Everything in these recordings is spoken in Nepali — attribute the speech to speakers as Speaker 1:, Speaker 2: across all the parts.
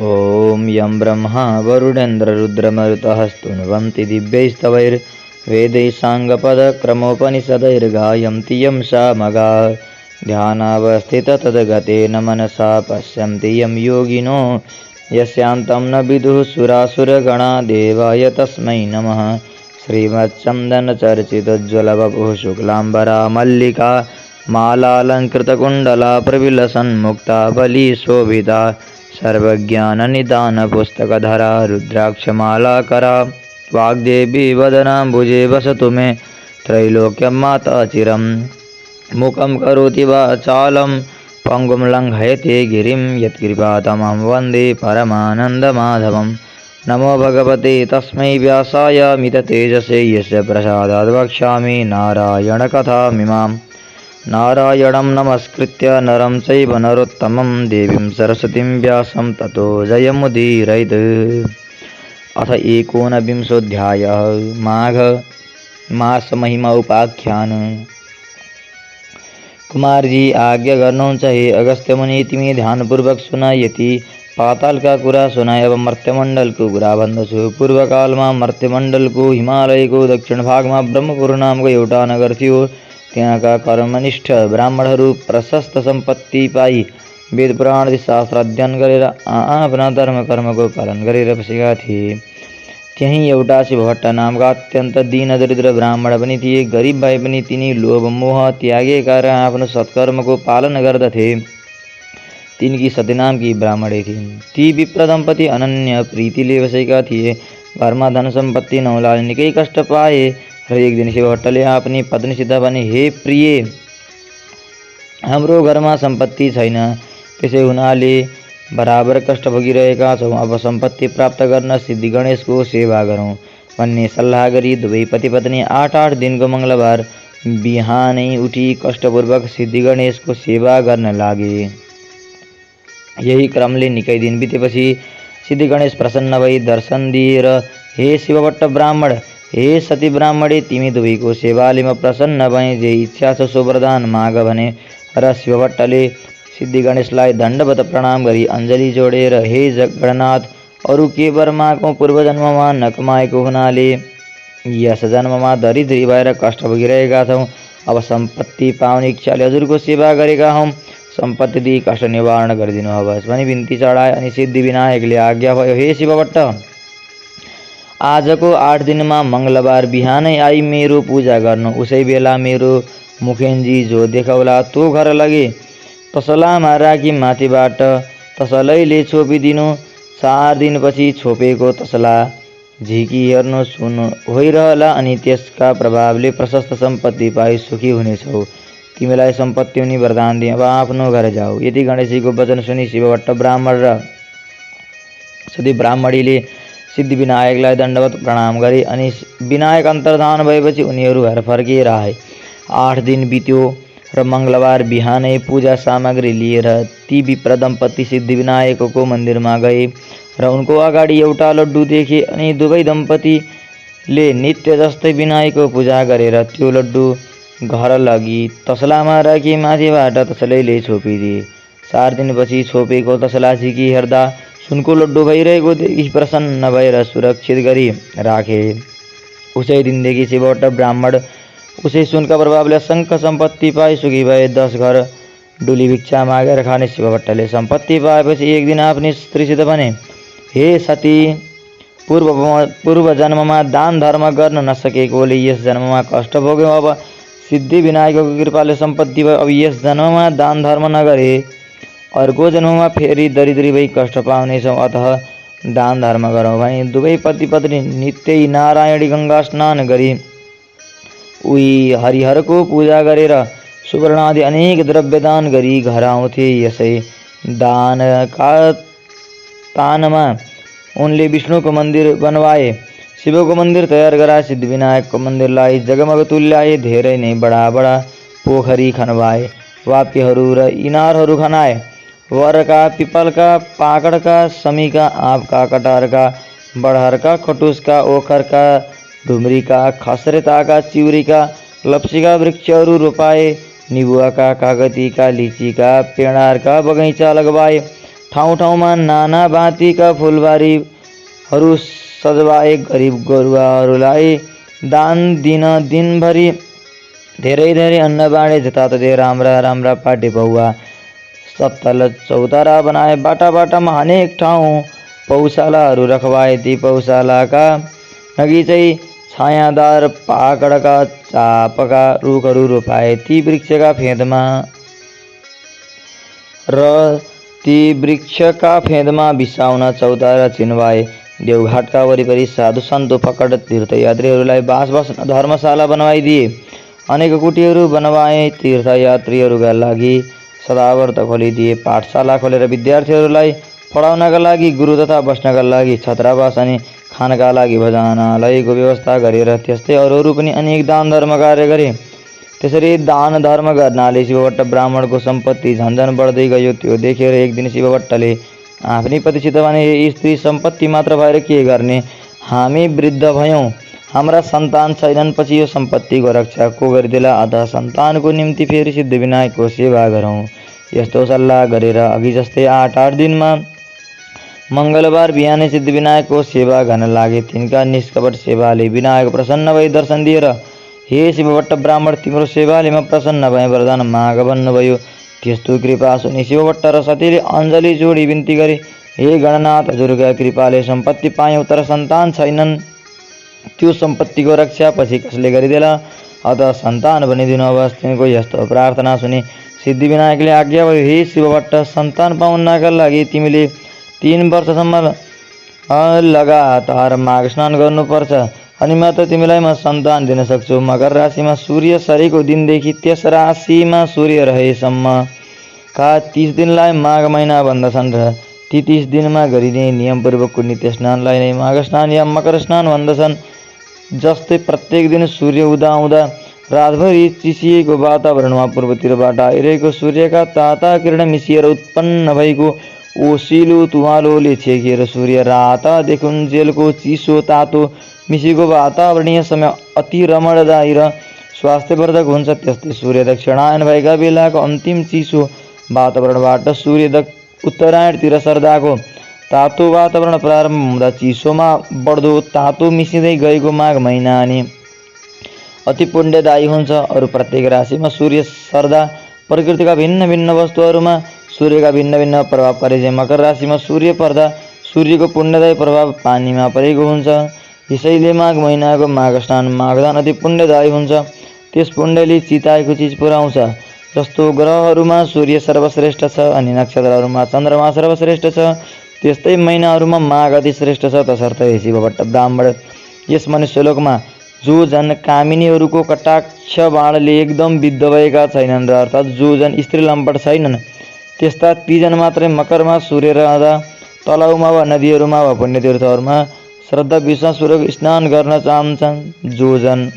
Speaker 1: ॐ यं ब्रह्मा वरुणेन्द्ररुद्रमरुतः स्तुवन्ति दिव्यैस्तवैर्वेदैः साङ्गपदक्रमोपनिषदैर्गायन्ति यं सामगाः ध्यानावस्थितः तद्गतेन मनसा पश्यन्ति यं योगिनो यस्यान्तं न विदुः सुरासुरगणा देवाय तस्मै नमः। श्रीमच्चन्दनचर्चितोज्ज्वलवपुः शुक्लाम्बरा मल्लिका मालालङ्कृतकुण्डला प्रविलसन्मुक्ता बलिशोभिता सर्वज्ञाननिदानपुस्तकधरा रुद्राक्षमालाकरा वाग्देवी वदनाम्बुजे वसतु मे त्रैलोक्यं माता चिरं। मुखं करोति वाचालं पङ्गुं लङ्घयते गिरिं यत्कृपातमं वन्दे परमानन्दमाधवं। नमो भगवते तस्मै व्यासाय मिततेजसे यस्य प्रसादात् वक्ष्यामि नारायणकथामिमाम्। नारायणं नमस्कृत्य नरं चैव नरोत्तमं देवीं सरस्वतीं व्यासं ततो जयमुदीरयेत्। अथ एकोनविंशोऽध्यायः माघ मास महिमा उपाख्यान। कुमार जी आज्ञा गर्नुहुन्छ हे अगस्त्य मुनि, तिमी ध्यानपूर्वक सुन। यति पातालका कुरा सुनाए अब मर्त्यमण्डलको कुरा भन्दछु। पूर्वकालमा मर्त्यमण्डलको हिमालयको दक्षिण भागमा ब्रह्मपुर नामको एउटा नगर थियो। त्यहाँका कर्मनिष्ठ ब्राह्मणहरू प्रशस्त सम्पत्ति पाई वेद पुराण शास्त्र अध्ययन गरेर आफ्ना धर्म कर्मको पालन गरेर बसेका थिए। त्यहीँ एउटा शिवभट्ट नामका अत्यन्त दीन दरिद्र ब्राह्मण पनि थिए। गरिब भए पनि तिनी लोभ मोह त्यागेका र आफ्नो सत्कर्मको पालन गर्दथे। तिनकी सती नामकी ब्राह्मणे थिइन्। ती विप्र दम्पति अनन्य प्रीतिले बसेका थिए। घरमा धन सम्पत्ति नहुँलाले निकै कष्ट पाए र एक दिन शिवभट्टले आफ्नी पत्नीसित भने, हे प्रिय, हाम्रो घरमा सम्पत्ति छैन, त्यसै हुनाले बराबर कष्ट भोगिरहेका छौँ। अब सम्पत्ति प्राप्त गर्न सिद्धि गणेशको सेवा गरौँ भन्ने सल्लाह गरी दुवै पति पत्नी 8 दिनको मङ्गलबार बिहानै उठी कष्टपूर्वक सिद्धि गणेशको सेवा गर्न लागे। यही क्रमले निकै दिन बितेपछि सिद्धि गणेश प्रसन्न भई दर्शन दिए र हे शिवभट्ट ब्राह्मण, हे सती ब्राह्मणे, तिमी दुवैको सेवाले म प्रसन्न भएँ, जे इच्छा छ सो वरदान माग भने। र शिवभट्टले सिद्धि गणेशलाई दण्डवत प्रणाम गरी अञ्जली जोडेर, हे गणनाथ, अरू के वर मागौँ? पूर्व जन्ममा नकमाएको हुनाले यस जन्ममा दरिद्री भएर कष्ट भोगिरहेका छौँ। अब सम्पत्ति पाउने इच्छाले हजुरको सेवा गरेका हौँ, सम्पत्ति दिई कष्ट निवारण गरिदिनु होस् भनी बिन्ती चढाए। अनि सिद्धि विनायकले आज्ञा भयो, हे शिवभट्ट, आजको 8 दिनमा मङ्गलबार बिहानै आई मेरो पूजा गर्नु। उसै बेला मेरो मुखेन्जी जो देखाउला तो घर लगे तसलामा राखी माथिबाट तसलैले छोपिदिनु। 4 दिनपछि छोपेको तसला झिकी हेर्नु सुन्नु होइरहला अनि त्यसका प्रभावले प्रशस्त सम्पत्ति पाई सुखी हुनेछौ। तिमीलाई सम्पत्ति हुने वरदान दिए, अब आफ्नो घर जाऊ। यति गणेशजीको वचन सुनि शिवभट्ट ब्राह्मण र सती ब्राह्मणीले सिद्धि विनायकलाई दण्डवत प्रणाम गरे। अनि विनायक अन्तर्धान भएपछि उनीहरू घर फर्किएर आए। 8 दिन बित्यो र मङ्गलबार बिहानै पूजा सामग्री लिएर ती विप्र दम्पति सिद्धि विनायकको मन्दिरमा गए र उनको अगाडि एउटा लड्डु देखे। अनि दुवै दम्पतिले नित्य जस्तै विनायकको पूजा गरेर त्यो लड्डु घर लगी तसलामा राखी माथिबाट तसलैले छोपिदिए। 4 दिनपछि छोपेको तसला झिकी हेर्दा सुनको लड्डु भइरहेको देखि प्रसन्न भएर सुरक्षित गरी राखे। उसै दिनदेखि शिवभट्ट ब्राह्मण उसै सुनका प्रभावले असङ्ख्य सम्पत्ति पाई सुखी भए। 10 घर डुली भिक्षा मागेर खाने शिवभट्टले सम्पत्ति पाएपछि एक दिन आफ्नी स्त्रीसित भने, हे सती, पूर्व जन्ममा दान धर्म गर्न नसकेकोले यस जन्ममा कष्ट भोग्यौँ। अब सिद्धि विनायकको कृपाले सम्पत्ति भयो। अब यस जन्ममा दान धर्म नगरे अर्को जन्ममा फेरि दरिद्री भई कष्ट पाउनेछौँ, अतः दान धर्म गरौँ भनी दुवै पति पत्नी नित्यै नारायणी गङ्गा स्नान गरी उही हरिहरको पूजा गरेर सुवर्ण आदि अनेक द्रव्य दान गरी घर आउँथे। यसै दानका तानमा उनले विष्णुको मन्दिर बनवाए, शिवको मन्दिर तयार गराए, सिद्धि विनायकको मन्दिरलाई जगमग तुल्याए, धेरै नै बडा पोखरी खनवाए, वाप्यहरू र इनारहरू खनाए। वरका, पिपलका, पाकडका, समीका, आँपका, कटहरका, बडहरका, खटुसका, ओखरका, ढुम्रीका, खसरेताका, चिउरीका, लप्सीका वृक्षहरू रोपाए। निबुवाका, कागतीका, लिचीका, पेडारका बगैँचा लगवाए। ठाउँ ठाउँमा नाना भाँतीका फुलबारीहरू सजवाए। गरिब गुरुवाहरूलाई दान दिन दिनभरि धेरै धेरै अन्न बाँडे। जताततै राम्रा राम्रा पाटे पौवा सत्तल चौतारा बनाए। बाटा बाटामा अनेक ठाउँ पौशालाहरू रखवाए। ती पौशालाका नजिकै छायादार पाकडका चापका रुखहरू रोपाए। ती वृक्षका फेदमा बिसाउन चौतारा चिन्वाए। देवघाटका वरिपरि साधु सन्त फकड तीर्थयात्रीहरूलाई बास बस्न धर्मशाला बनवाइदिए। अनेक कुटीहरू बनवाए। तीर्थयात्रीहरूका लागि सदाव्रत खोलिदिए। पाठशाला खोलेर विद्यार्थीहरूलाई पढाउनका लागि गुरु तथा बस्नका लागि छात्रावास अनि खानका लागि भोजनालयको व्यवस्था गरेर त्यस्तै अरूहरू पनि अनेक दान धर्म कार्य गरे। त्यसरी दान धर्म गर्नाले शिवभट्ट ब्राह्मणको सम्पत्ति झन्झन बढ्दै गयो। त्यो देखेर एक दिन शिवभट्टले आफ्नी पतिसित भने, स्त्री सम्पत्ति मात्र भएर के गर्ने? हामी वृद्ध भयौँ, हाम्रा सन्तान छैनन्। पछि यो सम्पत्तिको रक्षा को गरिदेला? अतः सन्तानको निम्ति फेरि सिद्धिविनायकको सेवा गरौँ। यस्तो सल्लाह गरेर अघि जस्तै 8 दिनमा मङ्गलबार बिहानै सिद्धिविनायकको सेवा गर्न लागे। तिनका निष्कपट सेवाले विनायक प्रसन्न भई दर्शन दिएर, हे शिवभट्ट ब्राह्मण, तिम्रो सेवाले म प्रसन्न भएँ, वरदान माग भन्नुभयो। त्यस्तो कृपा सुनि शिवभट्ट र सतीले अञ्जली जोडी बिन्ती गरे, हे गणनाथ, हजुरका कृपाले सम्पत्ति पायौँ, तर सन्तान छैनन्। त्यो सम्पत्तिको रक्षा पछि कसले गरिदेला? अतः सन्तान भनिदिनुहोस्। तिनको यस्तो प्रार्थना सुनि सिद्धिविनायकले आज्ञा भयो, हे शिवभट्ट, सन्तान पाउनका लागि तिमीले 3 वर्षसम्म लगातार माघ स्नान गर्नुपर्छ, अनि मात्र तिमीलाई म सन्तान दिन सक्छु। मकर राशिमा सूर्य सरेको दिनदेखि त्यस राशिमा सूर्य रहेसम्मका 30 दिनलाई माघ महिना भन्दछन् र ती 30 दिनमा गरिने नियमपूर्वकको नित्य स्नानलाई नै माघ स्नान या मकर स्नान भन्दछन्। जस्तै प्रत्येक दिन सूर्य उदाउँदा रातभरि चिसिएको वातावरणमा पूर्वतिरबाट आइरहेको सूर्यका ताता किरण मिसिएर उत्पन्न भएको ओसिलो तुवालोले छेकिएर सूर्य राता देखुन्जेलको चिसो तातो मिसिएको वातावरणीय समय अति रमणदायी र स्वास्थ्यवर्धक हुन्छ। त्यस्तै सूर्य दक्षिणायन भएका बेलाको अन्तिम चिसो वातावरणबाट सूर्य उत्तरायणतिर सर्दाको तातो वातावरण प्रारम्भ हुँदा चिसोमा बढ्दो तातो मिसिँदै गएको माघ महिना अनि अति पुण्यदायी हुन्छ। अरू प्रत्येक राशिमा सूर्य सर्दा प्रकृतिका भिन्न भिन्न वस्तुहरूमा सूर्यका भिन्न भिन्न प्रभाव परे चाहिँ मकर राशिमा सूर्य पर्दा सूर्यको पुण्यदायी प्रभाव पानीमा परेको हुन्छ। यसैले माघ महिनाको माघ स्नान माघदान अति पुण्यदायी हुन्छ। त्यस पुण्यले चिताएको चिज पुर्याउँछ। जस्तो ग्रहहरूमा सूर्य सर्वश्रेष्ठ छ अनि नक्षत्रहरूमा चन्द्रमा सर्वश्रेष्ठ छ, त्यस्तै महिनाहरूमा माघ अति श्रेष्ठ छ। तसर्थ हे शिवभट्ट ब्राह्मण, यस मनुष्यलोकमा जो जन कामिनीहरूको कटाक्ष बाणले एकदम विद्ध भएका छैनन् र अर्थात् जो जन स्त्री लम्पट छैनन्, त्यस्ता ती जन मात्रै मकरमा सूर्य रहँदा तलाउमा वा नदीहरूमा वा पुण्यतीर्थहरूमा श्रद्धा विश्वासपूर्वक स्नान गर्न चाहन्छन्। जो जन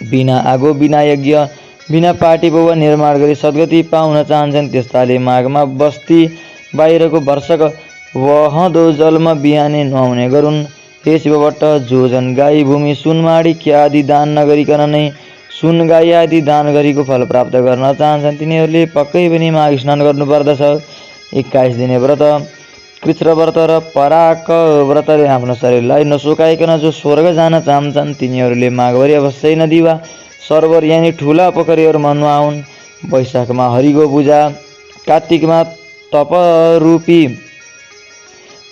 Speaker 1: बिना आगो, बिना यज्ञ, बिना पाटी पौवा निर्माण गरी सद्गति पाउन चाहन्छन्, त्यस्ताले माघमा बस्ती बाहिरको वर्षक वहँदो जलमा बिहानै नुहाउने गरून्। हे शिवभट्ट, जो जन गाई, भूमि, सुन, माणिक्य आदि दान नगरिकन नै सुन, गाई आदि दान गरेको फल प्राप्त गर्न चाहन्छन्, तिनीहरूले पक्कै पनि माघ स्नान गर्नुपर्दछ। 21 दिने व्रत, कृच्छ्र व्रत र पराक व्रतले आफ्नो शरीरलाई नसुकाइकन जो स्वर्ग जान चाहन्छन्, तिनीहरूले माघभरि अवश्य नदी वा सरोवर यानि ठुला पोखरीहरूमा नुहाउन्। वैशाखमा हरिको पूजा, कार्तिकमा तपरूपी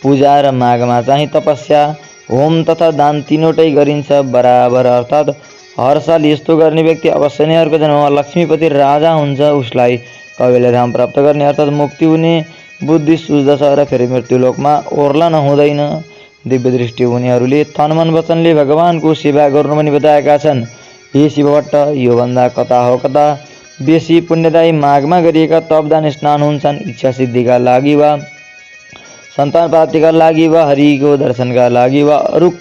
Speaker 1: पूजा र माघमा चाहिँ तपस्या, होम तथा दान तीनवटै गरिन्छ बराबर। अर्थात् हर साल यस्तो गर्ने व्यक्ति अवश्य नै अर्को जन्ममा लक्ष्मीपति राजा हुन्छ। उसलाई कहिले धाम प्राप्त गर्ने अर्थात् मुक्ति हुने बुद्धि सुझ्दछ र फेरि मृत्युलोकमा ओर्लन हुँदैन। दिव्य दृष्टि हुनेहरूले तन मन वचनले भगवानको सेवा गर्नु पनि बताएका छन्। हे शिवभट्ट, योभन्दा कता हो कता बेसी पुण्यदायी माघमा गरिएका तपदान स्नान हुन्छन्। इच्छा सिद्धिका लागि वा सन्तान प्राप्तिका लागि वा हरिको दर्शनका लागि वा अरू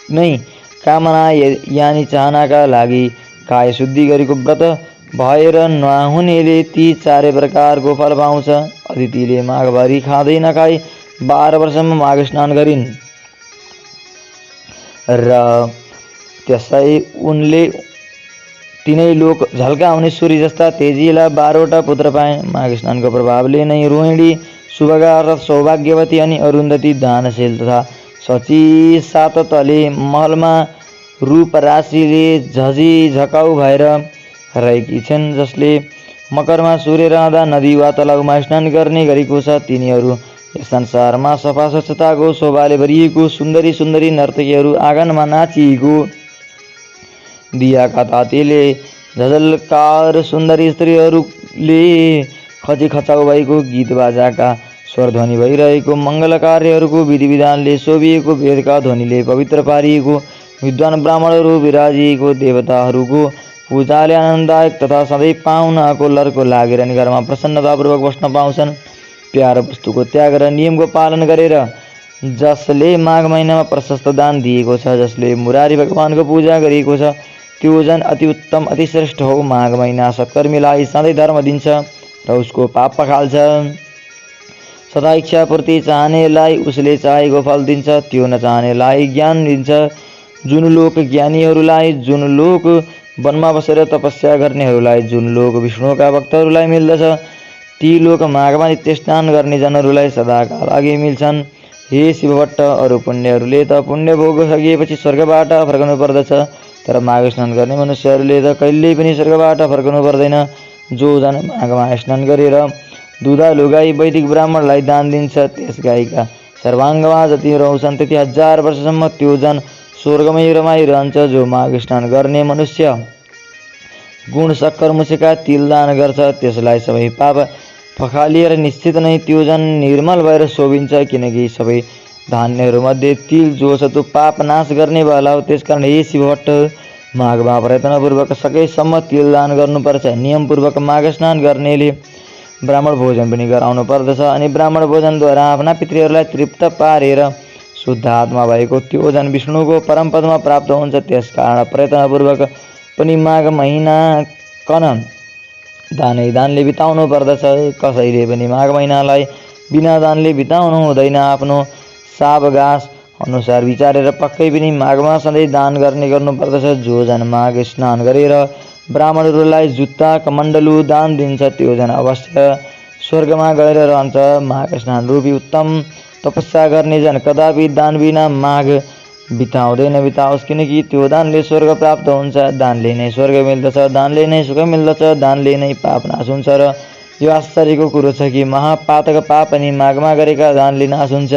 Speaker 1: नै कामना यानि चाहनाका लागि काय शुद्धि गरेको व्रत भएर नहुनेले ती 4 प्रकारको फल पाउँछ। अदितिले माघभरि खाँदै नखाई 12 वर्षमा माघ स्नान गरिन् र त्यसै उनले तिनै लोक झल्काउने सूर्य जस्ता तेजिला 12वटा पुत्र पाए। माघ स्नानको प्रभावले नै रोहिणी शुभका अर्थात् सौभाग्यवती अनि अरुन्धती दानशील तथा सची सात तले महलमा रूप राशिले झकाउ भएर रहेकी छिन्। जसले मकरमा सूर्य रहँदा नदी वा तलाउमा स्नान गर्ने गरेको छ, तिनीहरू यस संसारमा सफा स्वच्छताको शोभाले भरिएको सुन्दरी सुन्दरी नर्तकीहरू आँगनमा नाचिएको दियाका तातीले झझलकार सुन्दरी स्त्रीहरूले खचाउ भएको गीत बाजाका स्वरध्वनि भइरहेको मङ्गल कार्यहरूको विधि विधानले शोभिएको वेदका ध्वनिले पवित्र पारिएको विद्वान ब्राह्मणहरू विराजिएको देवताहरूको पूजाले आनन्ददायक तथा सधैँ पाहुनाको लर्को लागेर नि घरमा प्रसन्नतापूर्वक बस्न पाउँछन्। प्यारो वस्तुको त्याग र नियमको पालन गरेर जसले माघ महिनामा प्रशस्त दान दिएको छ, जसले मुरारी भगवानको पूजा गरिएको छ, त्यो जन अति उत्तम अति श्रेष्ठ हो। माघ महिना सत्कर्मीलाई सधैँ धर्म दिन्छ र उसको पाप पखाल्छ। सदा इच्छा पूर्ति चाहनेलाई उसले चाहेको फल दिन्छ, त्यो नचाहनेलाई ज्ञान दिन्छ। जुन लोक ज्ञानीहरूलाई, जुन लोक वनमा बसेर तपस्या गर्नेहरूलाई, जुन लोक विष्णुका भक्तहरूलाई मिल्दछ, ती लोक माघमा नित्य स्नान गर्ने जनहरूलाई सदाका लागि मिल्छन्। हे शिवभट्ट, अरू पुण्यहरूले त पुण्य भोग सकिएपछि स्वर्गबाट फर्कनु पर्दछ, तर माघ स्नान गर्ने मनुष्यहरूले त कहिल्यै पनि स्वर्गबाट फर्कनु पर्दैन। जो जन माघमा स्नान गरेर दुधालु गाई वैदिक ब्राह्मणलाई दान दिन्छ, त्यस गाईका सर्वाङ्गमा जति रहन्छन् त्यति 1000 वर्षसम्म त्यो जन स्वर्गमै रमाइरहन्छ। जो माघ स्नान गर्ने मनुष्य गुण सक्कर मुसेका तिल दान गर्छ, त्यसलाई सबै पाप पखालिएर निश्चित नै त्यो जन निर्मल भएर शोभिन्छ, किनकि सबै धान्यहरूमध्ये तिल जो छ त्यो पाप नाश गर्नेवाला हो। त्यसकारण हे शिवभट्ट, माघमा प्रयत्नपूर्वक सकेसम्म तिल दान गर्नुपर्छ। नियमपूर्वक माघ स्नान गर्नेले ब्राह्मण भोजन पनि गराउनु पर्दछ अनि ब्राह्मण भोजनद्वारा आफ्ना पितृहरूलाई तृप्त पारेर शुद्ध आत्मा भएको त्यो जन विष्णुको परमपदमा प्राप्त हुन्छ। त्यसकारण प्रयत्नपूर्वक पनि माघ महिना कन दानै दानले बिताउनु पर्दछ। कसैले पनि माघ महिनालाई बिना दानले बिताउनु हुँदैन। आफ्नो सावगास अनुसार विचारेर पक्कै पनि माघमा सधैँ दान गर्नुपर्दछ। जो जन माघ स्नान गरेर ब्राह्मणहरूलाई जुत्ता कमण्डलु दान दिन्छ, त्यो जन अवश्य स्वर्गमा गएर रहन्छ। माघ स्नान रूपी उत्तम तपस्या गर्ने जन कदापि दान बिना माघ बिताउँदैन बिताओस्, किनकि त्यो दानले स्वर्ग प्राप्त हुन्छ। दानले नै स्वर्ग मिल्दछ, दानले नै सुख मिल्दछ, दानले नै पाप नाश हुन्छ। र यो आश्चर्यको कुरो छ कि महापातक पाप पनि माघमा गरेका दानले नाश हुन्छ।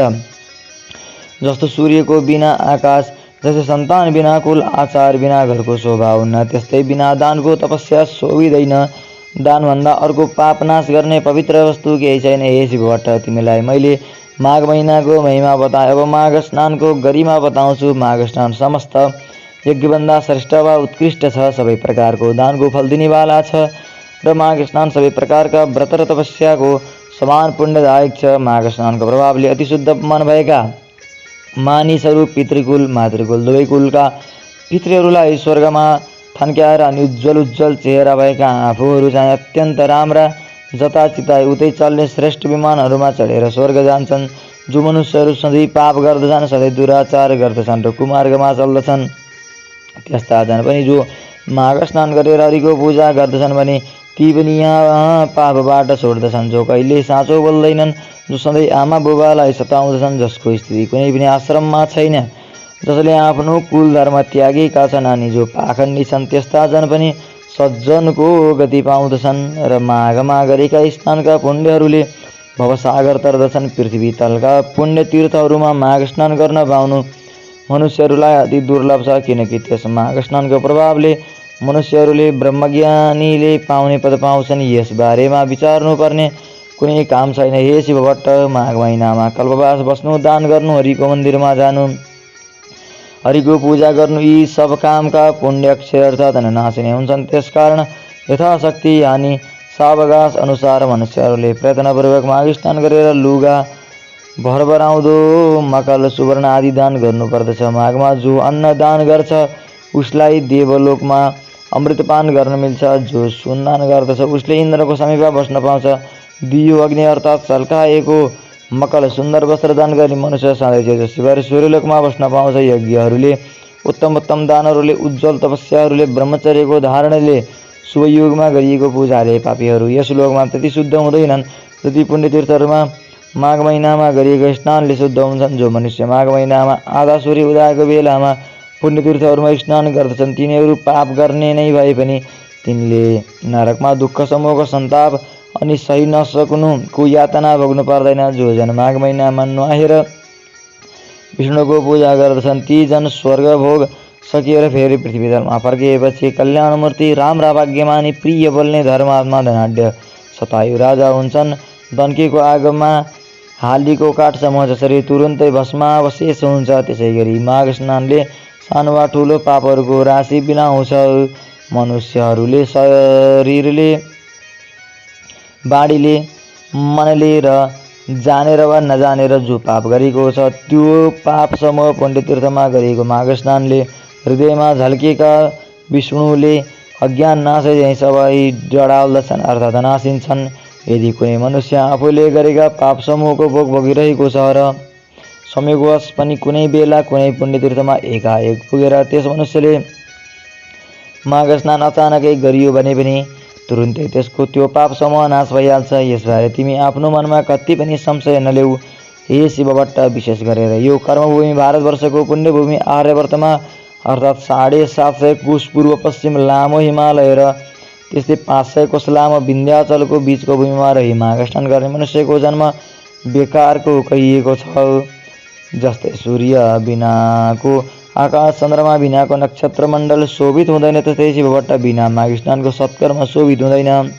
Speaker 1: जस्तो सूर्यको बिना आकाश, जस्तै सन्तान बिना कुल, आचार बिना घरको शोभा हुन्न, त्यस्तै बिना दानको तपस्या शोभिँदैन। दानभन्दा अर्को पाप नाश गर्ने पवित्र वस्तु केही छैन। हे शिवभट्ट, तिमीलाई मैले माघ महिनाको महिमा बताएँ, अब माघ स्नानको गरिमा बताउँछु। माघ स्नान समस्त यज्ञभन्दा श्रेष्ठ वा उत्कृष्ट छ, सबै प्रकारको दानको फल दिनेवाला छ र माघ स्नान सबै प्रकारका व्रत र तपस्याको समान पुण्यदायक छ। माघ स्नानको प्रभावले अति शुद्ध मन भएका मानिसहरू पितृकुल मातृकुल दुवै कुलका पितृहरूलाई स्वर्गमा थन्क्याएर अनि उज्जवल उज्जवल चेहरा भएका आफूहरू चाहिँ अत्यन्त राम्रा जता चिताए उतै चल्ने श्रेष्ठ विमानहरूमा चढेर स्वर्ग जान्छन्। जो मनुष्यहरू सधैँ पाप गर्दछन्, सधैँ दुराचार गर्दछन् र कुमार्गमा चल्दछन्, त्यस्ता जन पनि जो माघ स्नान गरेर हरिको पूजा गर्दछन् भने ती पनि यहाँ पापबाट छोड्दछन्। जो कहिले साँचो बोल्दैनन्, जो सधैँ आमा बुबालाई सताउँदछन्, जसको स्थिति कुनै पनि आश्रममा छैन, जसले आफ्नो कुल धर्म त्यागेका छन् अनि जो पाखण्डी छन्, त्यस्ता जन पनि सज्जनको गति पाउँदछन्। र माघमा गरेका स्नानका पुण्यहरूले भवसागर तर्दछन्। पृथ्वी तलका पुण्य तीर्थहरूमा माघ स्नान गर्न पाउनु मनुष्यहरूलाई अति दुर्लभ छ, किनकि त्यस माघ स्नानको प्रभावले मनुष्यहरूले ब्रह्मज्ञानीले पाउने पद पाउँछन्। यस बारेमा विचार्नुपर्ने कुनै काम छैन। हे शिवभट्ट, माघ महिनामा कल्पवास बस्नु, दान गर्नु, हरिको मन्दिरमा जानु, हरिको पूजा गर्नु, यी सब कामका पुण्य अक्षय अर्थात् अननाशिनी हुन्छन्। त्यसकारण यथाशक्ति अनि सावगास अनुसार मनुष्यहरूले प्रयत्नपूर्वक माघ स्नान गरेर लुगा भरभराउँदो मकल सुवर्ण आदि दान गर्नुपर्दछ। माघमा जो अन्न दान गर्छ उसलाई देवलोकमा अमृतपान गर्न मिल्छ। जो सुन दान गर्दछ उसले इन्द्रको समीपमा बस्न पाउँछ। दियो अग्नि अर्थात् सल्काएको मकल सुन्दर वस्त्र दान गर्ने मनुष्य सधैँ तेजस्वी भएर सूर्यलोकमा बस्न पाउँछ। यज्ञहरूले उत्तम उत्तम दानहरूले उज्जवल तपस्याहरूले ब्रह्मचर्यको धारणले शुभयुगमा गरिएको पूजाले पापीहरू यस लोकमा त्यति शुद्ध हुँदैनन् जति पुण्यतीर्थहरूमा माघ महिनामा गरिएको स्नानले शुद्ध हुन्छन्। जो मनुष्य माघ महिनामा आधा सूर्य उदाएको बेलामा पुण्यतीर्थहरूमा स्नान गर्दछन् तिनीहरू पाप गर्ने नै भए पनि तिनले नरकमा दुःख समूहको सन्ताप अनि सही नसक्नुको यातना भोग्नु पर्दैन। जो जन माघ महिनामा नुहाएर विष्णुको पूजा गर्दछन् ती जन स्वर्ग भोग सकिएर फेरि पृथ्वीतलमा फर्किएपछि कल्याणमूर्ति राम्रा भाग्यमानी प्रिय बोल्ने धर्मात्मा धनाढ्य शतायु राजा हुन्छन्। दन्केको आगोमा हालीको काठ समूह जसरी तुरुन्तै भस्मावशेष हुन्छ त्यसै गरी माघ स्नानले सानो वा ठुलो पापहरूको राशि बिनाउँछ। मनुष्यहरूले शरीरले बाढीले मनले र जानेर वा नजानेर जो पाप गरेको छ त्यो पाप समूह पुण्यतीर्थमा गरेको माघ स्नानले हृदयमा झल्केका विष्णुले अज्ञान नाशै झैँ सबै डढाल्दछन् अर्थात् नासिन्छन्। यदि कुनै मनुष्य आफूले गरेका पाप समूहको भोग भोगिरहेको छ र संयोगवश पनि कुनै बेला कुनै पुण्यतीर्थमा एकाएक पुगेर त्यस मनुष्यले माघ स्नान अचानकै गरियो भने पनि तुरुन्तै त्यसको त्यो पाप समूह नाश भइहाल्छ। यसबारे तिमी आफ्नो मनमा कति पनि संशय नलेऊ हे शिवभट्ट। विशेष गरेर यो कर्मभूमि भारतवर्षको पुण्यभूमि आर्यवर्तमा अर्थात् 750 कोश पूर्व पश्चिम लामो हिमालय र त्यस्तै 500 कोश लामो विन्ध्याचलको बीचको भूमिमा रही माघ स्नान गर्ने मनुष्यको जन्म बेकारको कहिएको छ। जस्तै सूर्य बिनाको आकाश चन्द्रमा बिनाको नक्षत्र मण्डल शोभित हुँदैन त्यस्तै शिवभट्ट बिना माघ स्नानको सत्कर्म शोभित हुँदैन।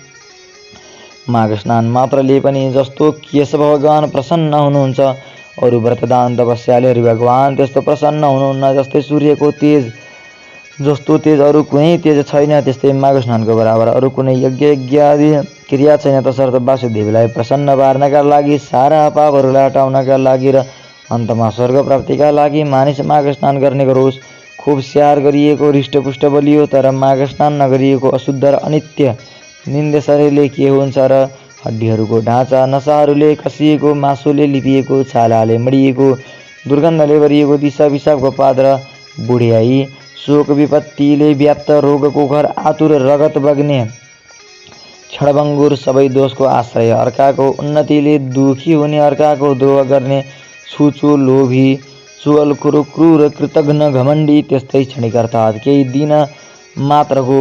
Speaker 1: माघ स्नान मात्रले पनि जस्तो केशव भगवान प्रसन्न हुनुहुन्छ अरू व्रत दान तपस्याले हरि भगवान त्यस्तो प्रसन्न हुनुहुन्न। जस्तै सूर्यको तेज जस्तो तेज अरू कुनै तेज छैन त्यस्तै माघ स्नानको बराबर अरू कुनै यज्ञ आदि क्रिया छैन। तसर्थ वासुदेवलाई प्रसन्न पार्नका लागि सारा पापहरूलाई हटाउनका लागि र अन्तमा स्वर्ग प्राप्तिका लागि मानिस माघ स्नान गर्ने गरोस्। खुब स्याहार गरिएको हृष्टपुष्ट बलियो तर माघ स्नान नगरिएको अशुद्ध र अनित्य निन्द्य शरीरले के हुन्छ र हड्डीहरूको ढाँचा नसाहरूले कसिएको मासुले लिपिएको छालाले मडिएको दुर्गन्धले भरिएको दिशा विषाको पात र बुढ्याई शोक विपत्तिले व्याप्त रोगको घर आतुर रगत बग्ने क्षणभङ्गुर सबै दोषको आश्रय अर्काको उन्नतिले दुखी हुने अर्काको द्रोह गर्ने छुचो लोभी चुअलखुर क्रूर कृतघ्न घमण्डी त्यस्तै क्षणिक अर्थात् केही दिन मात्रको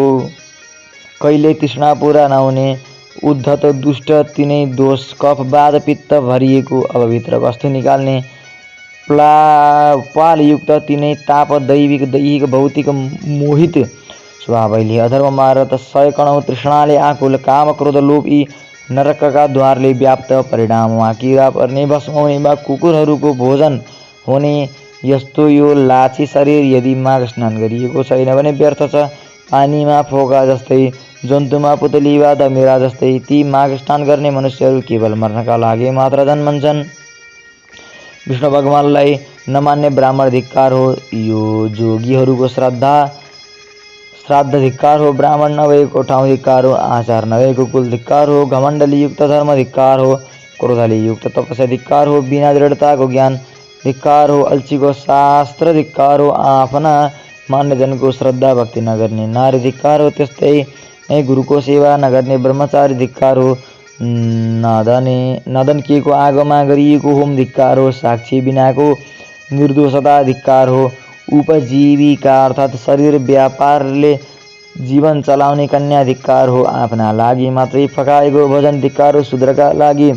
Speaker 1: कहिल्यै तृष्णा पुरा नहुने उद्धत दुष्ट तिनै दोष कफ वाद पित्त भरिएको अपवित्र वस्तु निकाल्ने पालयुक्त तिनै ताप दैविक दैहिक भौतिक मोहित स्वभावले अधर्ममा रत 100 कणौँ तृष्णाले आकुल काम क्रोध लोभ यी नरकका द्वारले व्याप्त परिणाममा किरा पर्ने भस्म हुने वा कुकुरहरूको भोजन हुने यस्तो यो लाछी शरीर यदि माघ स्नान गरिएको छैन भने व्यर्थ छ। पानीमा फोका जस्तै जन्तुमा पुतली वा दमेरा जस्तै ती माघ स्नान गर्ने मनुष्यहरू केवल मर्नका लागि मात्र जन्मन्छन्। विष्णु भगवानलाई नमान्ने ब्राह्मण धिक्कार हो। यो जोगीहरूको श्राद्ध धिक्कार हो। ब्राह्मण नभएको ठाउँ धिक्कार हो। आचार नभएको कुल धिक्कार हो। घमण्डले युक्त धर्म धिक्कार हो। क्रोधले युक्त तपस्या धिक्कार हो। बिना दृढताको ज्ञान धिक्कार हो। अल्छीको शास्त्र धिक्कार हो। आफ्ना मान्यजनको श्रद्धा भक्ति नगर्ने नारी धिक्कार हो। त्यस्तै नै गुरुको सेवा नगर्ने ब्रह्मचारी धिक्कार हो। नदन्केको आगोमा गरिएको होम धिक्कार हो। साक्षी बिनाको निर्दोषता धिक्कार हो। उपजीविका अर्थात् शरीर व्यापारले जीवन चलाउने कन्या धिक्कार हो। आफ्ना लागि मात्रै पकाएको भोजन धिक्कार हो। शूद्रका लागि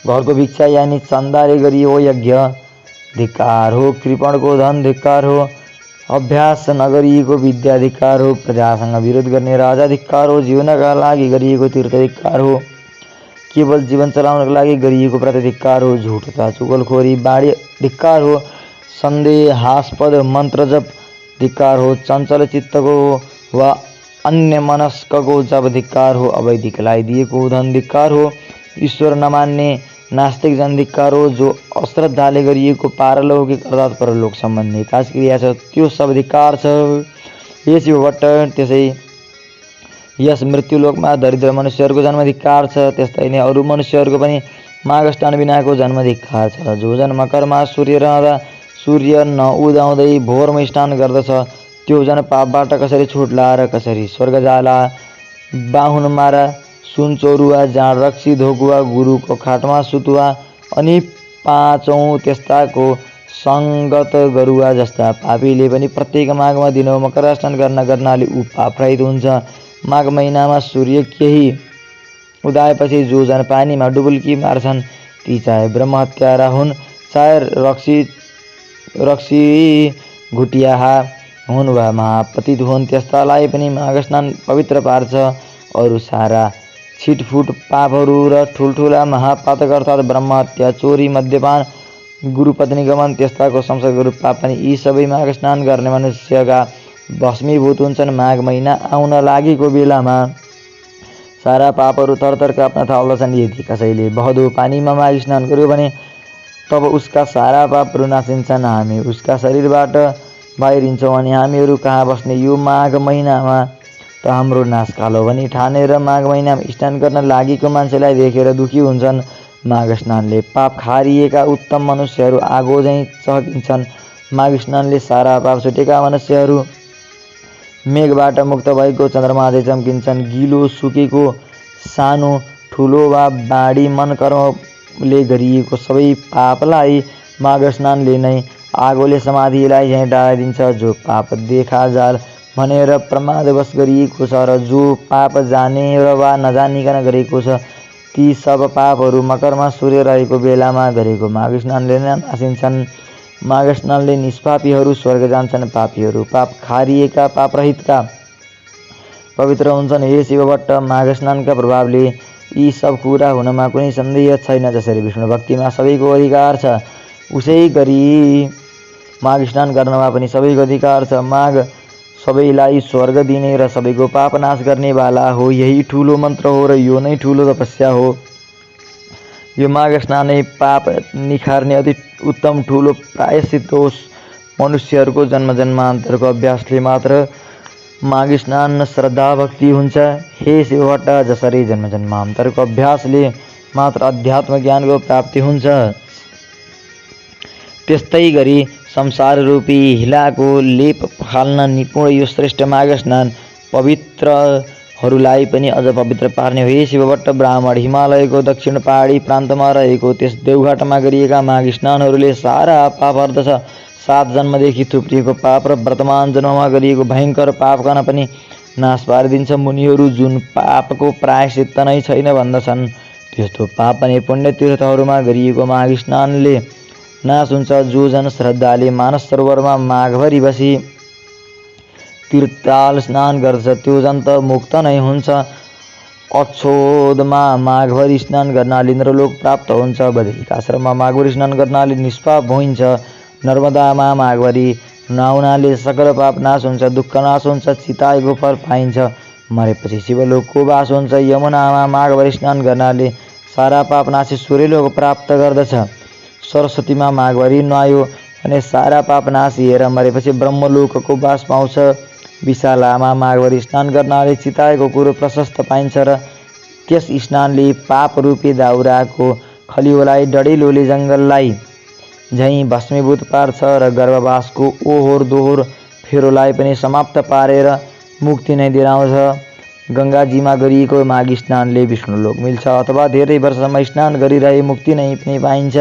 Speaker 1: घरको भिक्षा यानि चन्दाले गरिएको यज्ञ धिक्कार हो। कृपणको धन धिक्कार हो। अभ्यास नगरिएको विद्या धिक्कार हो। प्रजासँग विरोध गर्ने राजा धिक्कार हो। जीवनका लागि गरिएको तीर्थ धिक्कार हो। केवल जीवन चलाउनका लागि गरिएको व्रत धिक्कार हो। झुट तथा चुगलखोरी बाढी धिक्कार हो। सन्देहास्पद मन्त्र जप धिक्कार हो। चञ्चल चित्तको वा अन्य मनस्कको जप धिक्कार हो। अवैधिकलाई दिएको धन धिक्कार हो। ईश्वर नमान्ने नास्तिक जन धिक्कार हो। जो अश्रद्धाले गरिएको पारलौकिक अर्थात् परलोक सम्बन्धी काजक्रिया छ त्यो सब धिक्कार छ। हे शिवभट्ट त्यसै यस मृत्युलोकमा दरिद्र मनुष्यहरूको जन्म धिक्कार छ। त्यस्तै नै अरू मनुष्यहरूको पनि माघ स्नान बिनाको जन्म धिक्कार छ। जो जन मकरमा सूर्य नउदाउँदै भोरमा स्नान गर्दछ त्यो जन पापबाट कसरी छुट्ला र कसरी स्वर्ग जाला। बाहुनमा र सुनचोरुवा, जाँड रक्सी, धोकुवा, गुरुको खाटमा सुतुवा अनि पाँचौँ त्यस्ताको सङ्गत गरुवा जस्ता पापीले पनि प्रत्येक माघमा दिनौ मकर स्नान गर्नाले ऊ पाप रहित हुन्छ। माघ महिनामा सूर्य केही उदाएपछि जो जन पानीमा डुबुल्की मार्छन् ती चाहे ब्रह्महत्यारा हुन् चाहे रक्सी घुटियाहा हुन् वा महापतित हुन्, त्यस्तालाई पनि माघ स्नान पवित्र पार्छ। अरू सारा छिटफुट पापहरू र ठुल्ठुला महापातक अर्थात् ब्रह्महत्या, चोरी, मद्यपान, गुरुपत्नी गमन, त्यस्ताको संसर्गहरू पाप पनि यी सबै माघ स्नान गर्ने मनुष्यका भस्मीभूत हुन्छन्। माघ महिना आउन लागेको बेलामा सारा पापहरू थरथर काप्न थाल्दछन्। यदि कसैले बहदो पानीमा माघ स्नान गर्यो भने तब उसका सारा पापहरू नासिन्छन्। हामी उसका शरीरबाट बाहिरिन्छौँ अनि हामीहरू कहाँ बस्ने? यो माघ महिनामा त हाम्रो नाश कालो भनी ठानेर माघ महिनामा स्नान गर्न लागेको मान्छेलाई देखेर दुखी हुन्छन्। माघ स्नानले पाप खारिएका उत्तम मनुष्यहरू आगो झैँ चहकिन्छन्। माघ स्नानले सारा पाप छुटेका मनुष्यहरू मेघबाट मुक्त भएको चन्द्रमा झैँ चम्किन्छन्। गिलो सुकेको सानो ठुलो वा बाढी मन कर्मले गरिएको सबै पापलाई माघ स्नानले नै आगोले समाधिलाई झैँ डालिदिन्छ। जो पाप देखाजाल भनेर प्रमादवश गरिएको छ र जो पाप जानेर वा नजानिकन गरेको छ ती सब पापहरू मकरमा सूर्य रहेको बेलामा गरेको माघ स्नानले नै नासिन्छन्। माघ स्नानले निष्पापीहरू स्वर्ग जान्छन्, पापीहरू पाप खारिएका पापरहितका पवित्र हुन्छन्। हे शिवभट्ट, माघ स्नानका प्रभावले यी सब कुरा हुनमा कुनै सन्देह छैन। जसरी विष्णु भक्तिमा सबैको अधिकार छ उसै गरी माघ स्नान गर्नमा पनि सबैको अधिकार छ। माघ सबैलाई स्वर्ग दिने र सबैको पाप नाश गर्ने वाला हो। यही ठुलो मन्त्र हो र यो नै ठुलो तपस्या हो। यो माघ स्नान नै पाप निखार्ने अति उत्तम ठुलो प्रायश्चित हो। मनुष्यहरूको जन्म जन्मान्तरको अभ्यासले मात्र माघ स्नान श्रद्धा भक्ति हुन्छ। हे शिवभट्ट, जसरी जन्म जन्मान्तरको अभ्यासले मात्र अध्यात्म ज्ञानको प्राप्ति हुन्छ त्यस्तै गरी संसार रूपी हिलाको लेप फाल्न निपुण यो श्रेष्ठ माघ स्नान पवित्रहरूलाई पनि अझ पवित्र पार्ने हो। हे शिवभट्ट ब्राह्मण, हिमालयको दक्षिण पहाडी प्रान्तमा रहेको त्यस देवघाटमा गरिएका माघ स्नानहरूले सारा पाप हर्दछ। 7 जन्मदेखि थुप्रिएको पाप र वर्तमान जन्ममा गरिएको भयङ्कर पापकन पनि नाश पारिदिन्छ। मुनिहरू जुन पापको प्रायश्चित्त नै छैन भन्दछन् त्यस्तो पाप पनि पुण्य तीर्थहरूमा गरिएको माघ स्नानले नाश हुन्छ। जो जन श्रद्धाले मानस सरोवरमा माघभरि बसी तीर्थाल स्नान गर्छ त्यो जन त मुक्त नै हुन्छ। अक्षोदमा माघभरि स्नान गर्नाले इन्द्रलोक प्राप्त हुन्छ। बदरिकाश्रममा माघभरि स्नान गर्नाले निष्पाप भइन्छ। नर्मदामा माघभरि नुहाउनाले सकल पाप नाश हुन्छ, दुःख नाश हुन्छ, चिताएको फल पाइन्छ, मरेपछि शिवलोकको वास हुन्छ। यमुनामा माघभरि स्नान गर्नाले सारा पाप नाशी सूर्यलोक प्राप्त गर्दछ। सरस्वतीमा माघभरि नुहायो भने सारा पाप नासिएर मरेपछि ब्रह्मलोकको वास पाउँछ। विशालामा माघभरि स्नान गर्नाले चिताएको कुरो प्रशस्त पाइन्छ र त्यस स्नानले पाप रूपी दाउराको खलियोलाई डढेलोले जङ्गललाई झैँ भस्मीभूत पार्छ र गर्भवासको ओहोर दोहोर फेरोलाई पनि समाप्त पारेर मुक्ति नै दिलाउँछ। गङ्गाजीमा गरिएको माघ स्नानले विष्णुलोक मिल्छ अथवा धेरै वर्षसम्म स्नान गरिरहे मुक्ति नै पनि पाइन्छ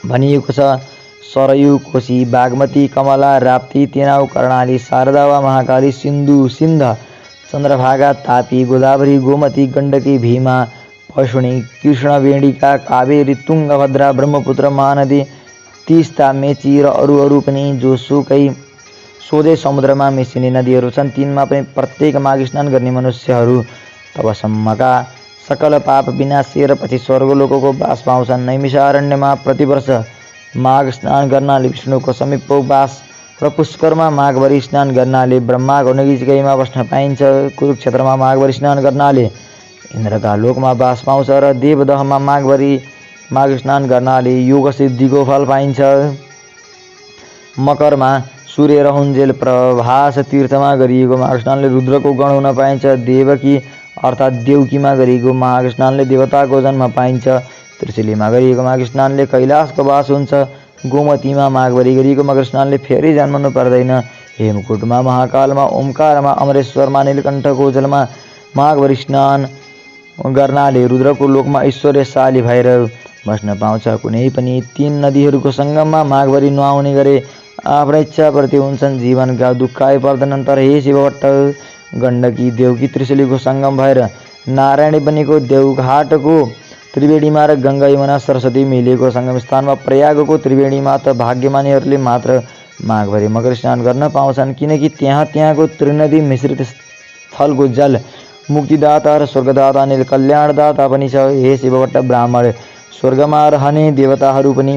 Speaker 1: भनिएको छ। सरयू, कोशी, बागमती, कमला, राप्ती, तेनाउ, कर्णाली, शारदा वा महाकाली, सिन्धु, सिन्ध, चन्द्रभागा, तापी, गोदावरी, गोमती, गण्डकी, भीमा, पशुणी, कृष्ण, वेणिका, कावेरी, तुङ्गभद्रा, ब्रह्मपुत्र, महानदी, तिस्ता, मेची र अरू पनि जोसुकै सोझै समुद्रमा मिसिने नदीहरू छन् तिनमा पनि प्रत्येक माघ स्नान गर्ने मनुष्यहरू तबसम्मका सकल पाप विनाशिएर पछि स्वर्गलोकको वास पाउँछन्। नैमिषारण्यमा प्रतिवर्ष माघ स्नान गर्नाले विष्णुको समीप वास र पुष्करमा माघभरि स्नान गर्नाले ब्रह्माको नजिकैमा बस्न पाइन्छ। कुरुक्षेत्रमा माघभरि स्नान गर्नाले इन्द्रका लोकमा वास पाउँछ र देवदहमा माघ स्नान गर्नाले योग सिद्धिको फल पाइन्छ। मकरमा सूर्य रहुन्जेल प्रभास तीर्थमा गरिएको माघ स्नानले रुद्रको गण हुन पाइन्छ। देवकी अर्थात् देउकीमा गरिएको माघ स्नानले देवताको जन्म पाइन्छ। त्रिशुलीमा गरिएको माघ स्नानले कैलाशको वास हुन्छ। गोमतीमा माघभरि गरिएको माघ स्नानले फेरि जन्मनु पर्दैन। हेमकुटमा, महाकालमा, ओमकारमा, अमरेश्वरमा, नीलकण्ठको जलमा माघभरि स्नान गर्नाले रुद्रको लोकमा ऐश्वर्यशाली भएर बस्न पाउँछ। कुनै पनि 3 नदीहरूको सङ्गममा माघभरि नुहाउने गरे आफ्ना इच्छाप्रति हुन्छन् जीवनका दुःख आइपर्दैनन्। तर हे शिवभट्ट, गण्डकी देवकी त्रिशुलीको सङ्गम भएर नारायणी बनेको देवघाटको त्रिवेणीमा र गङ्गा यमुना सरस्वती मिलेको सङ्गम स्थानमा प्रयागको त्रिवेणीमा त भाग्यमानीहरूले मात्र माघभरि मकर स्नान गर्न पाउँछन्, किनकि त्यहाँको त्रिनदी मिश्रित स्थलको जल मुक्तिदाता र स्वर्गदाता अनि कल्याणदाता पनि छ। हे शिवभट्ट, ब्राह्मण स्वर्गमा रहने देवताहरू पनि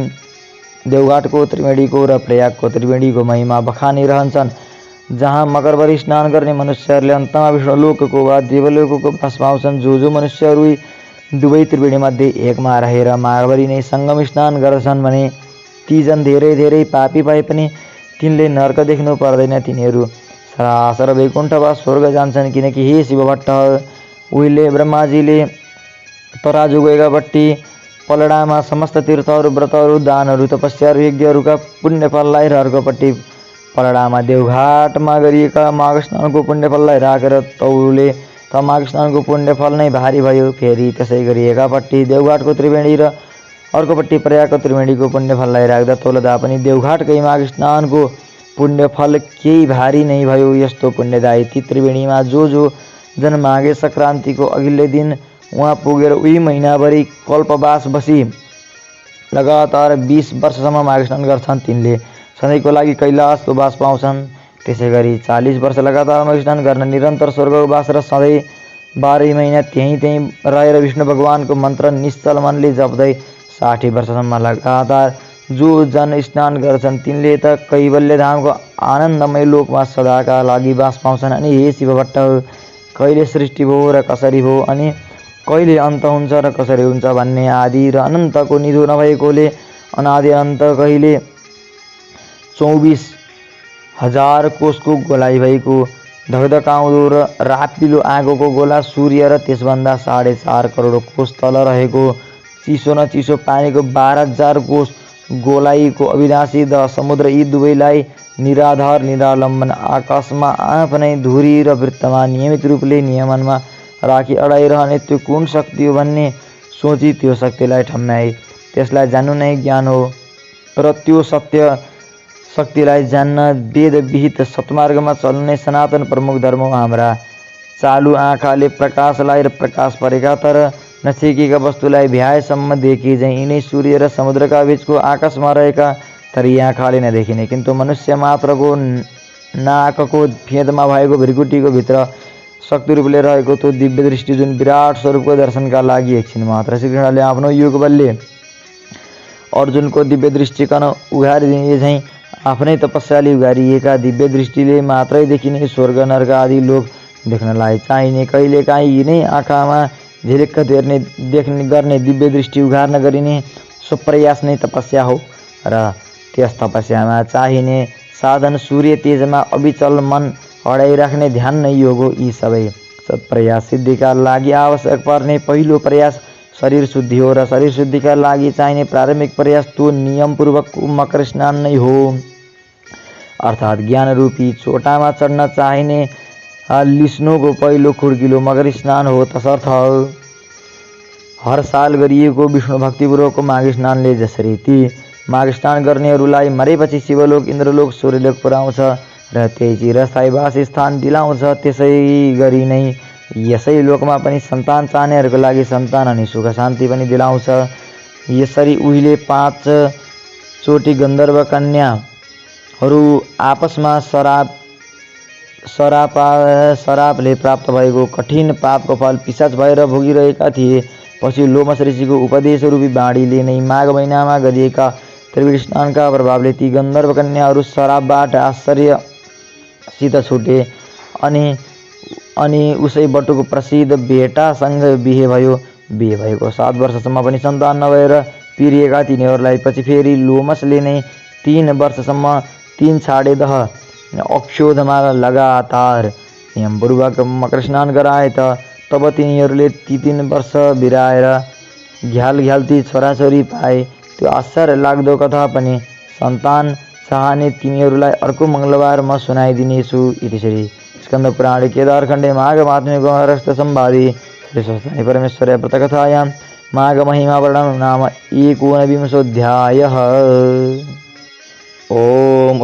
Speaker 1: देवघाटको त्रिवेणीको र प्रयागको त्रिवेणीको महिमा बखानिरहन्छन्। जहाँ मकरभरि स्नान गर्ने मनुष्यहरूले अन्तमा विष्णुलोकको वा देवलोकको बास पाउँछन्। जो मनुष्यहरू दुवै त्रिवेणीमध्ये एकमा रहेर माघभरि नै सङ्गम स्नान गर्दछन् भने ती जन धेरै धेरै पापी भए पनि तिनले नर्क देख्नु पर्दैन, तिनीहरू सरासर वैकुण्ठ वा स्वर्ग जान्छन्। किनकि हे शिवभट्ट, उहिले ब्रह्माजीले तराजु गएकापट्टि पलडामा समस्त तीर्थहरू, व्रतहरू, दानहरू, तपस्याहरू, यज्ञहरूका पुण्यफललाई र अर्कोपट्टि पलडामा देवघाटमा गरिएका माघ स्नानको पुण्यफललाई राखेर तौले त माघ स्नानको पुण्यफल नै भारी भयो। फेरि त्यसै गरी एकापट्टि देवघाटको त्रिवेणी र अर्कोपट्टि प्रयागको त्रिवेणीको पुण्यफललाई राख्दा तौलदा पनि देवघाटकै माघ स्नानको पुण्यफल केही भारी नै भयो। यस्तो पुण्यदायी ती त्रिवेणीमा जो जन माघे सङ्क्रान्तिको अघिल्लो दिन उहाँ पुगेर उही महिनाभरि कल्पवास बसी लगातार 20 वर्षसम्म माघ स्नान गर्छन्, तिनले सधैँको लागि कैलाशको बास पाउँछन्। त्यसै गरी 40 वर्ष लगातार माघ स्नान गर्न निरन्तर स्वर्गको बास र सधैँ 12 महिना त्यहीँ रहेर विष्णु भगवानको मन्त्र निश्चल मनले जप्दै 60 वर्षसम्म लगातार जो जन स्नान गर्छन् तिनले त कैवल्य धामको आनन्दमय लोकमा सदाका लागि बास पाउँछन्। अनि हे शिवभट्ट, कहिले सृष्टि भयो र कसरी भयो अनि कहिले अन्त हुन्छ र कसरी हुन्छ भन्ने आदि र अनन्तको निधो नभएकोले अनादि अनन्त कहिले 24,000 कोषको गोलाइ भएको धकधकाउँदो र रापिलो आगोको गोला सूर्य र त्यसभन्दा 4.5 करोड कोष तल रहेको चिसो न चिसो पानीको 12,000 कोष गोलाइको अविनाशी समुद्र, यी दुवैलाई निराधार निरालम्बन आकाशमा आफ्नै धुरी र वृत्तमा नियमित रूपले नियमनमा राखी अडाइरहने त्यो कुन शक्ति हो भन्ने सोची त्यो शक्तिलाई ठम्म्याए। त्यसलाई जान्नु नै ज्ञान हो र त्यो सत्य शक्तिलाई जान्न वेद विहित सत्मार्गमा चल्नु नै सनातन प्रमुख धर्म हो। हाम्रा चालु आँखाले प्रकाशलाई र प्रकाश परेका तर नछेकेका वस्तुलाई भ्याएसम्म देखे झैँ यिनै सूर्य र समुद्रका बीचको आकाशमा रहेका तर यी आँखाले नदेखिने किन्तु मनुष्य मात्रको नाकको फेदमा भएको भृकुटीको भित्र शक्ति रूपले रहेको त्यो दिव्य दृष्टि जुन विराट स्वरूपको दर्शनका लागि एकछिन मात्र श्रीकृष्णले आफ्नो योग बलले अर्जुनको दिव्य दृष्टिकन उघारिदिए झैँ आफ्नै तपस्याले उघारिएका दिव्य दृष्टिले मात्रै देखिने स्वर्ग नर्क आदि लोक देख्नलाई चाहिने कहिलेकाहीँ यिनै आँखामा झिलिक्क देख्ने गर्ने दिव्य दृष्टि उघार्न गरिने सो प्रयास नै तपस्या हो र त्यस तपस्यामा चाहिने साधन सूर्य तेजमा अविचल मन अडाइराख्ने ध्यान नै योग हो। यी सबै सत्प्रयास सिद्धिका लागि आवश्यक पर्ने पहिलो प्रयास शरीर शुद्धि हो र शरीर शुद्धिका लागि चाहिने प्रारम्भिक प्रयास त्यो नियमपूर्वक मकर स्नान नै हो, अर्थात् ज्ञान रूपी चोटामा चढ्न चाहिने लिस्नुको पहिलो खुड्किलो मकर स्नान हो। तसर्थ हर साल गरिएको विष्णु भक्तिपूर्वकको माघ स्नानले जसरी ती माघ स्नान गर्नेहरूलाई मरेपछि शिवलोक, इन्द्रलोक, सूर्यलोक पुर्याउँछ र त्यही चिरस्थायी वासस्थान दिलाउँछ, त्यसै गरी नै यसै लोकमा पनि सन्तान चाहनेहरूको लागि सन्तान अनि सुख शान्ति पनि दिलाउँछ। यसरी उहिले 5 चोटि गन्धर्व कन्याहरू आपसमा सरापले प्राप्त भएको कठिन पापको फल पिशाच भएर भोगिरहेका थिए। पछि लोमस ऋषिको उपदेश रूपी बाणीले नै माघ महिनामा गरिएका त्रिवेणी स्नानका प्रभावले ती गन्धर्व कन्याहरू सरापबाट आश्चर्यसित छुटे अनि उसै बटुको प्रसिद्ध बेटासँग बिहे भयो। बिहे भएको 7 वर्षसम्म पनि सन्तान नभएर पिरिएका तिनीहरूलाई पछि फेरि लोमसले नै 3 वर्षसम्म 3/10 अक्षोधमा लगातार नियमपूर्वक मकर स्नान गराए तब तिनीहरूले ती 3 वर्ष बिराएर घ्यालघ्याल्ती छोराछोरी पाए। त्यो आश्चर्य लाग्दो कथा पनि सन्तान चाहने तिमीहरूलाई अर्को मङ्गलबार म सुनाइदिनेछु। इति श्री स्कन्द पुराण केदारखण्डे माघ महात्म्य गहरस्थ सम्वादे श्रीस्वस्थानि परमेश्वरस्य व्रतकथायां माघमहिमावर्णनं नाम 19विंशोऽध्यायः। ॐ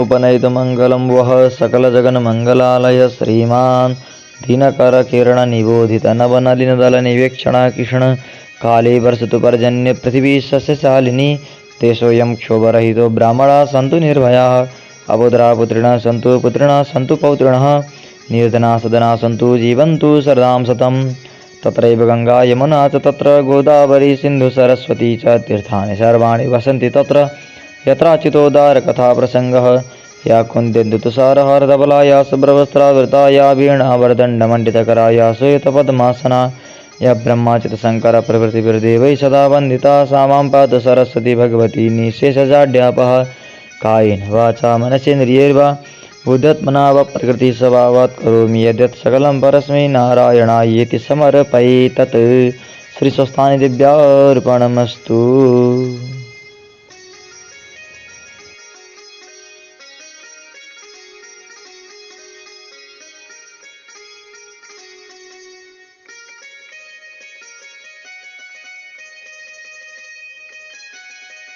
Speaker 1: उपनयितुमङ्गलं वः सकलजगन्मङ्गलालय श्रीमान् दिनकरकिरणनिबोधितनवनलिनदलनिवेक्षणकृष्ण काले वर्षतु पर्जन्य पृथिवी सस्यशालिनी देशोऽयं क्षोभरहितो ब्राह्मणाः सन्तु निर्भयाः अपुत्राः पुत्रिणः सन्तु पुत्रिणः सन्तु पौत्रिणः निर्धनाः सदनाः सन्तु जीवन्तु शरदां शतं। तत्रैव गङ्गा यमुना च तत्र गोदावरी सिन्धु सरस्वती च तीर्थानि सर्वाणि वसन्ति तत्र यत्राचितोदारकथाप्रसङ्गः या कुन्देन्दुतुषारहारधवला या शुभ्रवस्त्रावृता या वीणावरदण्डमण्डितकरा या श्वेतपद्मासना या ब्रह्माच्युतशङ्करप्रभृतिभिर्देवैः सदा वन्दिता सा मां पातु सरस्वती भगवती निःशेषजाड्यापः। कायेन वाचा मनसेन्द्रियैर्वा बुद्ध्यात्मना वा प्रकृतिस्वभावात् करोमि यद्यत् सकलं परस्मै नारायणायेति समर्पये तत्। श्रीस्वस्थानि दिव्यार्पणमस्तु।